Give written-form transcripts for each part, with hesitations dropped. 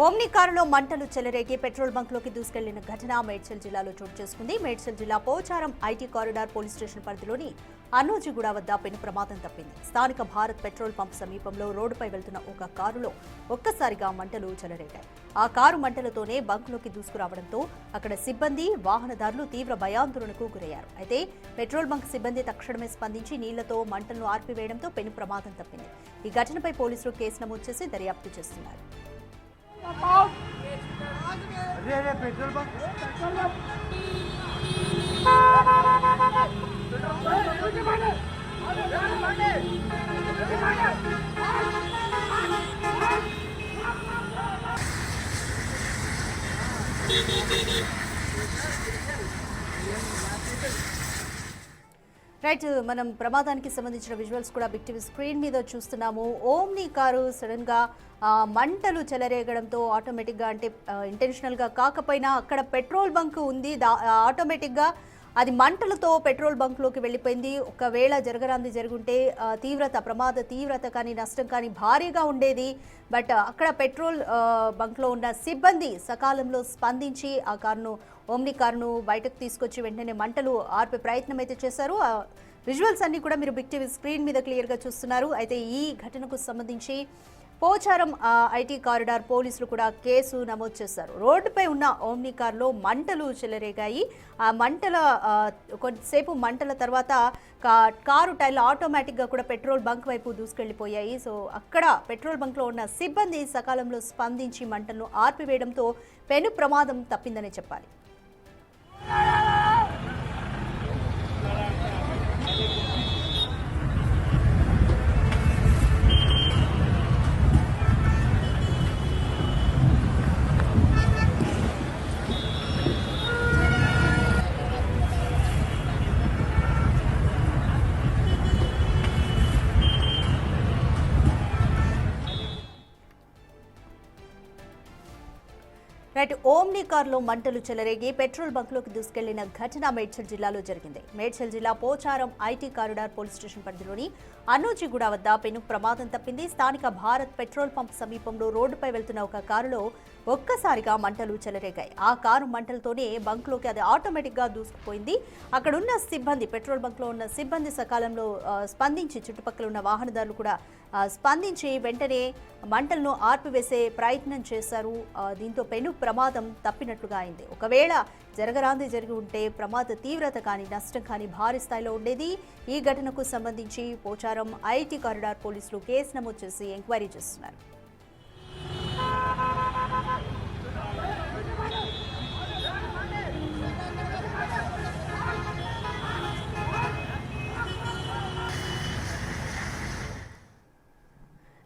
Omni కారులో మంటలు చెలరేగి పెట్రోల్ బంక్లోకి దూసుకెళ్లిన ఘటన మేడ్చల్ జిల్లాలో చోటు చేసుకుంది. మేడ్చల్ జిల్లా Pocharam IT corridor police station పరిధిలోని అన్నోజిగూడ వద్ద పెను ప్రమాదం తప్పింది. స్థానిక భారత్ పెట్రోల్ పంప్ సమీపంలో రోడ్డుపై వెళ్తున్న ఒక కారులో ఒక్కసారిగా మంటలు చెలరేగాయి. ఆ కారు మంటలతోనే బంక్లోకి దూసుకురావడంతో అక్కడ సిబ్బంది, వాహనదారులు తీవ్ర భయాందోళనకు గురయ్యారు. అయితే పెట్రోల్ బంక్ సిబ్బంది తక్షణమే స్పందించి నీళ్లతో మంటలను ఆర్పివేయడంతో పెను ప్రమాదం తప్పింది. ఈ ఘటనపై పోలీసులు కేసు నమోదు చేసి దర్యాప్తు చేస్తున్నారు. अरे पेट्रोल पंप రైట్, మనం ప్రమాదానికి సంబంధించిన విజువల్స్ కూడా బిగ్ టీవీ స్క్రీన్ మీద చూస్తున్నాము. ఓమ్ని కారు సడన్ గా మంటలు చెలరేగడంతో ఆటోమేటిక్గా, అంటే ఇంటెన్షనల్గా కాకపోయినా అక్కడ పెట్రోల్ బంక్ ఉంది, ఆటోమేటిక్గా అది మంటలతో పెట్రోల్ బంక్లోకి వెళ్ళిపోయింది. ఒకవేళ జరగరాంది జరుగుంటే ప్రమాద తీవ్రత కానీ నష్టం కానీ భారీగా ఉండేది. బట్ అక్కడ పెట్రోల్ బంక్లో ఉన్న సిబ్బంది సకాలంలో స్పందించి ఆ కారును, ఓమ్ని కారును బయటకు తీసుకొచ్చి వెంటనే మంటలు ఆర్పే ప్రయత్నం అయితే చేశారు. విజువల్స్ అన్ని కూడా మీరు బిగ్ టీవీ స్క్రీన్ మీద క్లియర్గా చూస్తున్నారు. అయితే ఈ ఘటనకు సంబంధించి పోచారం ఐటీ కారిడార్ పోలీసులు కూడా కేసు నమోదు చేశారు. రోడ్డుపై ఉన్న ఓమ్ని కారులో మంటలు చెలరేగాయి. ఆ కొద్దిసేపు మంటల తర్వాత కారు టైర్లు ఆటోమేటిక్గా కూడా పెట్రోల్ బంక్ వైపు దూసుకెళ్లిపోయాయి. సో అక్కడ పెట్రోల్ బంక్లో ఉన్న సిబ్బంది సకాలంలో స్పందించి మంటలను ఆర్పివేయడంతో పెను ప్రమాదం తప్పిందనే చెప్పాలి. రైట్, ఓమ్ని కారులో మంటలు చెలరేగి పెట్రోల్ బంక్లోకి దూసుకెళ్లిన ఘటన మేడ్చల్ జిల్లాలో జరిగింది. మేడ్చల్ జిల్లా Pocharam IT corridor police station పరిధిలోని అన్నోజిగూడ వద్ద పెను ప్రమాదం తప్పింది. స్థానిక భారత్ పెట్రోల్ పంప్ సమీపంలో రోడ్డుపై వెళ్తున్న ఒక కారులో ఒక్కసారిగా మంటలు చెలరేగాయి. ఆ కారు మంటలతోనే బంక్లోకి అది ఆటోమేటిక్గా దూసుకుపోయింది. అక్కడున్న సిబ్బంది, పెట్రోల్ బంక్లో ఉన్న సిబ్బంది సకాలంలో స్పందించి, చుట్టుపక్కల ఉన్న వాహనదారులు కూడా స్పందించి వెంటనే మంటలను ఆర్పివేసే ప్రయత్నం చేశారు. దీంతో పెను ప్రమాదం తప్పినట్లుగా అయింది. ఒకవేళ జరగరాంది జరిగి ఉంటే ప్రమాద తీవ్రత కానీ నష్టం కానీ భారీ స్థాయిలో ఉండేది. ఈ ఘటనకు సంబంధించి పోచారం ఐటీ కారిడార్ పోలీసులు కేసు నమోదు చేసి ఎంక్వైరీ చేస్తున్నారు.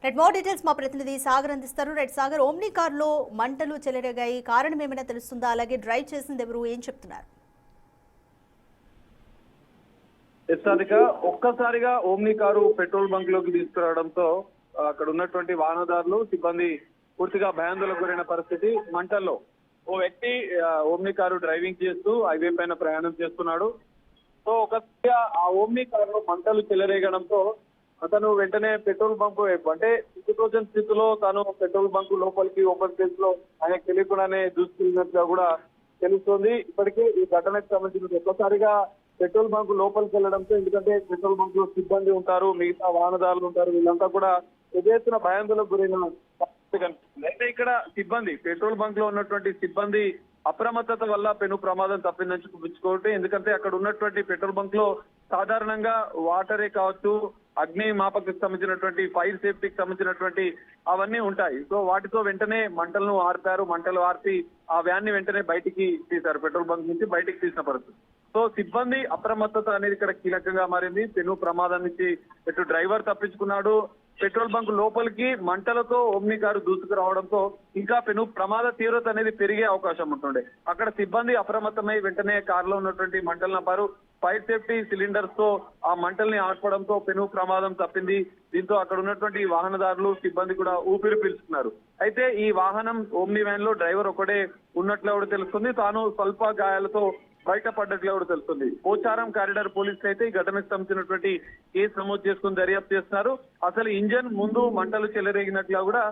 రైట్, మోర్ డీటెయిల్స్ మా ప్రతినిధి సాగర్ అందిస్తారు. రైట్ సాగర్, ఓమ్ని కారులో మంటలు చెలరేగాయి, కారణం ఏమైనా తెలుస్తుందా? అలాగే డ్రైవ్ చేసింది ఎవరు, ఏం చెప్తున్నారు? ఒక్కసారిగా ఓమ్ని కారు పెట్రోల్ బంక్ లోకి తీసుకురావడంతో అక్కడ ఉన్నటువంటి వాహనదారులు, సిబ్బంది పూర్తిగా భయాందోళనకు గురైన పరిస్థితి. మంటల్లో ఓ వ్యక్తి ఓమ్ని కారు డ్రైవింగ్ చేస్తూ హైవే పైన ప్రయాణం చేస్తున్నాడు. సో ఒకసారిగా ఆ ఓమ్ని కారులో మంటలు చెలరేగడంతో అతను వెంటనే పెట్రోల్ బంక్ వైపు, అంటే సిచ్యువేషన్ స్థితిలో తాను పెట్రోల్ బంక్ లోపలికి ఓపెన్ ప్లేస్ లో ఆయనకు తెలియకుండానే దూసుకెళ్ళినట్టుగా కూడా తెలుస్తోంది. ఇప్పటికే ఈ ఘటనకు సంబంధించి ఒక్కసారిగా పెట్రోల్ బంక్ లోపలికి వెళ్లడంతో, ఎందుకంటే పెట్రోల్ బంక్ లో సిబ్బంది ఉంటారు, మిగతా వాహనదారులు ఉంటారు, వీళ్ళంతా కూడా ఎదురెత్తున భయాందోళనకు గురైన పరిస్థితి కనిపిస్తుంది. అయితే ఇక్కడ సిబ్బంది, పెట్రోల్ బంక్ లో ఉన్నటువంటి సిబ్బంది అప్రమత్తత వల్ల పెను ప్రమాదం తప్పిందని చూపించుకోవట్టు. ఎందుకంటే అక్కడ ఉన్నటువంటి పెట్రోల్ బంక్ లో సాధారణంగా వాటరే కావచ్చు, అగ్ని మాపకకు సంబంధించినటువంటి ఫైర్ సేఫ్టీకి సంబంధించినటువంటి అవన్నీ ఉంటాయి. సో వాటితో వెంటనే మంటలను ఆర్పారు. మంటలు ఆర్పి ఆ వ్యాన్ ని వెంటనే బయటికి తీశారు, పెట్రోల్ బంక్ నుంచి బయటికి తీసిన పరిస్థితి. సో సిబ్బంది అప్రమత్తత అనేది ఇక్కడ కీలకంగా మారింది. పెను ప్రమాదం నుంచి ఇటు డ్రైవర్ తప్పించుకున్నాడు. పెట్రోల్ బంక్ లోపలికి మంటలతో ఓమ్ని కారు దూసుకురావడంతో ఇంకా పెను ప్రమాద తీవ్రత అనేది పెరిగే అవకాశం ఉంటుండే. అక్కడ సిబ్బంది అప్రమత్తమై వెంటనే కారులో ఉన్నటువంటి మంటలను ఆపారు. ఫైర్ సేఫ్టీ సిలిండర్స్ తో ఆ మంటల్ని ఆర్పడంతో పెను ప్రమాదం తప్పింది. దీంతో అక్కడ ఉన్నటువంటి వాహనదారులు, సిబ్బంది కూడా ఊపిరి పీల్చుకున్నారు. అయితే ఈ వాహనం ఓమ్ని వ్యాన్ లో డ్రైవర్ ఒకటే ఉన్నట్లు కూడా తెలుస్తుంది. తాను స్వల్ప గాయాలతో బయటపడ్డట్లు కూడా తెలుస్తుంది. పోచారం కారిడార్ పోలీసులు అయితే ఈ ఘటనకు సంబంధించినటువంటి కేసు నమోదు చేసుకుని దర్యాప్తు చేస్తున్నారు. అసలు ఇంజన్ ముందు మంటలు చెలరేగినట్లుగా కూడా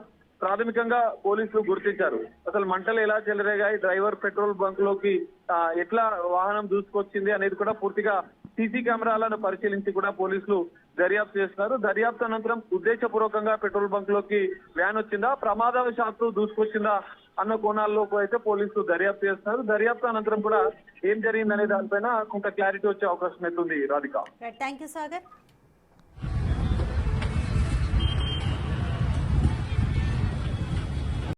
ప్రాథమికంగా పోలీసులు గుర్తించారు. అసలు మంటలు ఎలా చెలరేగాయి, డ్రైవర్ పెట్రోల్ బంక్ లోకి ఎట్లా వాహనం దూసుకొచ్చింది అనేది కూడా పూర్తిగా సీసీ కెమెరాలను పరిశీలించి కూడా పోలీసులు దర్యాప్తు చేస్తున్నారు. దర్యాప్తు అనంతరం ఉద్దేశపూర్వకంగా పెట్రోల్ బంక్ లోకి వ్యాన్ వచ్చిందా, ప్రమాదవశాత్తు దూసుకొచ్చిందా అన్న కోణాల్లో అయితే పోలీసులు దర్యాప్తు చేస్తున్నారు. దర్యాప్తు అనంతరం కూడా ఏం జరిగిందనే దానిపైన కొంత క్లారిటీ వచ్చే అవకాశం అవుతుంది. Radhika, thank you Sagar.